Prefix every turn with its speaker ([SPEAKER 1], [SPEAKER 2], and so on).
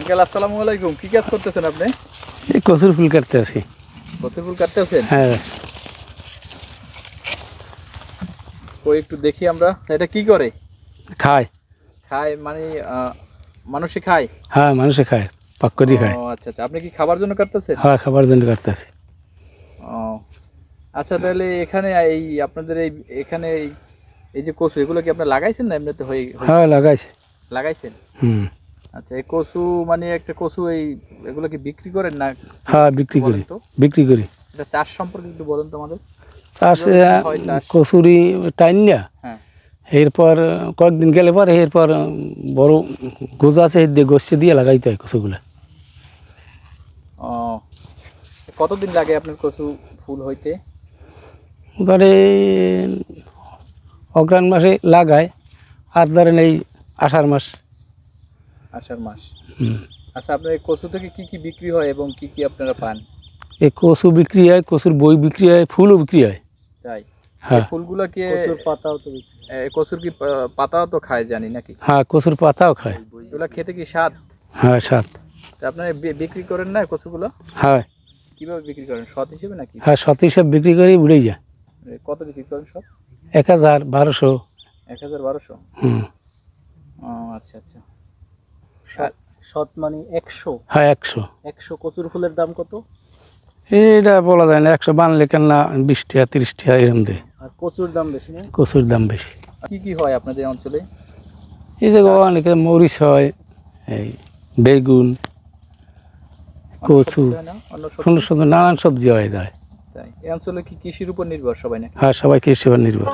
[SPEAKER 1] Uncle আসসালামু আলাইকুম। কি কাজ করতেছেন আপনি?
[SPEAKER 2] এই কচুর ফুল কাটতে আছি।
[SPEAKER 1] কচুর ফুল কাটতেছেন?
[SPEAKER 2] হ্যাঁ।
[SPEAKER 1] ওই একটু দেখি আমরা। এটা কি করে?
[SPEAKER 2] খায়।
[SPEAKER 1] খায় মানে মানুষে খায়?
[SPEAKER 2] হ্যাঁ, মানুষে খায়, পাক করে খায়।
[SPEAKER 1] ও আচ্ছা আচ্ছা। আপনি কি খাবার জন্য কাটতেছেন?
[SPEAKER 2] হ্যাঁ, খাবার জন্য কাটতে আছি।
[SPEAKER 1] ও আচ্ছা, তাহলে এখানে এই আপনাদের এখানে এই যে কচু, এগুলো কি আপনি লাগাইছেন না এমনিতে
[SPEAKER 2] হ্যাঁ, লাগাইছে।
[SPEAKER 1] লাগাইছেন?
[SPEAKER 2] হুম।
[SPEAKER 1] আচ্ছা, এই কচু মানে একটা কচু এগুলো কি বিক্রি করেন না?
[SPEAKER 2] হ্যাঁ, বিক্রি করি। বিক্রি করি।
[SPEAKER 1] এটা চাষ সম্পর্কে একটু বলেন তো আমাদের।
[SPEAKER 2] চাষে
[SPEAKER 1] হয় চাষ?
[SPEAKER 2] কচুরি টাইন না,
[SPEAKER 1] হ্যাঁ।
[SPEAKER 2] এরপর কয়েকদিন গেলে পর এরপর বড় গোজা আছে, এর দিয়ে গোষ্ঠী দিয়ে লাগাইতে হয় কচুগুলা।
[SPEAKER 1] ও কতদিন লাগে আপনার কচু ফুল হইতে?
[SPEAKER 2] এবারে অগ্রহায়ণ মাসে লাগায়, আর ধরেন এই আষাঢ় মাস।
[SPEAKER 1] আষাঢ় মাস।
[SPEAKER 2] হুম।
[SPEAKER 1] আচ্ছা, আপনার এই কচু থেকে কি কি বিক্রি হয় এবং কি কি আপনারা পান?
[SPEAKER 2] এই কচু বিক্রি হয়, কচুর বই বিক্রি হয়, ফুলও বিক্রি হয়।
[SPEAKER 1] তাই?
[SPEAKER 2] হ্যাঁ।
[SPEAKER 1] এই ফুলগুলো কি
[SPEAKER 3] কচুর পাতাও তো বিক্রি হয়।
[SPEAKER 1] কচুর কি পাতাও তো খায় জানি নাকি?
[SPEAKER 2] হ্যাঁ, কচুর পাতাও খায়।
[SPEAKER 1] এগুলো খেতে কি স্বাদ?
[SPEAKER 2] হ্যাঁ, স্বাদ।
[SPEAKER 1] তা আপনারা বিক্রি করেন না কচুগুলো?
[SPEAKER 2] হ্যাঁ।
[SPEAKER 1] কিভাবে বিক্রি করেন, সৎ হিসেবে নাকি?
[SPEAKER 2] হ্যাঁ, সতী সব বিক্রি করে উড়ে যায়।
[SPEAKER 1] কত বিক্রি করেন সব?
[SPEAKER 2] 1000, 1200।
[SPEAKER 1] 1000-1200?
[SPEAKER 2] হুম।
[SPEAKER 1] ও আচ্ছা আচ্ছা।
[SPEAKER 3] সৎ মানে 100।
[SPEAKER 2] হ্যাঁ, 100।
[SPEAKER 3] 100 কচুর ফুলের দাম কত?
[SPEAKER 2] এটা বলা যায় না, 100 বানলে কেন না 20 টাকা 30 টাকা এরম দেয়।
[SPEAKER 3] আর কচুর দাম বেশি না?
[SPEAKER 2] কচুর দাম বেশি।
[SPEAKER 1] কি কি হয় আপনাদের অঞ্চলে?
[SPEAKER 2] এই যে অনেকে মরিচ হয়, এই বেগুন, কচু,
[SPEAKER 1] অন্য সবজি হয় না? অন্য সবজি?
[SPEAKER 2] নানান সবজি হয় যায়।
[SPEAKER 1] তাই এই অঞ্চলে কি কৃষির উপর নির্ভর সবাই নাকি?
[SPEAKER 2] হ্যাঁ, সবাই কৃষি উপর নির্ভর।